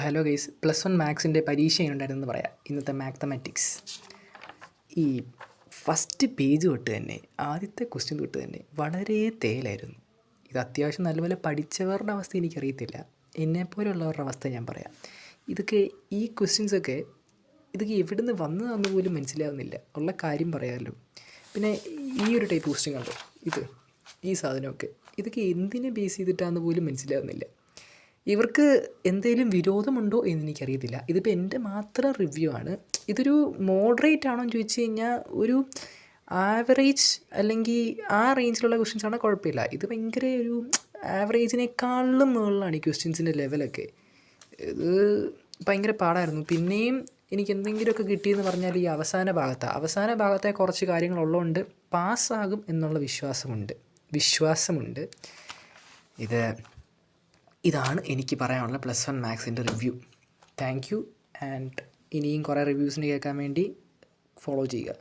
Hello guys, +1 മാത്സിൻ്റെ പരീക്ഷ എങ്ങനെയുണ്ടായിരുന്നെന്ന് പറയാം. ഇന്നത്തെ മാത്തമാറ്റിക്സ് ഈ ഫസ്റ്റ് പേജ് തൊട്ട് തന്നെ, ആദ്യത്തെ ക്വസ്റ്റ്യൻ തൊട്ട് തന്നെ വളരെ തേലായിരുന്നു. ഇത് അത്യാവശ്യം നല്ലപോലെ പഠിച്ചവരുടെ അവസ്ഥ എനിക്കറിയത്തില്ല, എന്നെപ്പോലുള്ളവരുടെ അവസ്ഥ ഞാൻ പറയാം. ഈ ക്വസ്റ്റ്യൻസൊക്കെ ഇതൊക്കെ എവിടെ നിന്ന് വന്നതാണെന്ന് പോലും മനസ്സിലാവുന്നില്ല, ഉള്ള കാര്യം പറയാമല്ലോ. പിന്നെ ഈ ഒരു ടൈപ്പ് ക്വസ്റ്റ്യൻ കണ്ടോ, ഈ സാധനമൊക്കെ ഇതൊക്കെ എന്തിനെ ബേസ് ചെയ്തിട്ടാണെന്ന് പോലും മനസ്സിലാവുന്നില്ല. ഇവർക്ക് എന്തെങ്കിലും വിരോധമുണ്ടോ എന്നെനിക്കറിയത്തില്ല. ഇതിപ്പോൾ എൻ്റെ മാത്രം റിവ്യൂ ആണ്. ഇതൊരു മോഡറേറ്റ് ആണോ എന്ന് ചോദിച്ചു കഴിഞ്ഞാൽ ഒരു ആവറേജ് അല്ലെങ്കിൽ ആ റേഞ്ചിലുള്ള ക്വസ്റ്റ്യൻസ് ആണെങ്കിൽ കുഴപ്പമില്ല. ഇത് ഭയങ്കര ഒരു ആവറേജിനേക്കാളും മുകളിലാണ് ഈ ക്വസ്റ്റ്യൻസിൻ്റെ ലെവലൊക്കെ. ഇത് ഭയങ്കര പാടായിരുന്നു. പിന്നെയും എനിക്ക് എന്തെങ്കിലുമൊക്കെ കിട്ടിയെന്ന് പറഞ്ഞാൽ ഈ അവസാന ഭാഗത്തെ കുറച്ച് കാര്യങ്ങളുള്ളതുകൊണ്ട് പാസ്സാകും എന്നുള്ള വിശ്വാസമുണ്ട്. ഇതാണ് എനിക്ക് പറയാനുള്ള +1 മാത്സിൻ്റെ റിവ്യൂ. Thank you. ആൻഡ് ഇനിയും കുറേ റിവ്യൂസിന് കേൾക്കാൻ വേണ്ടി ഫോളോ ചെയ്യുക.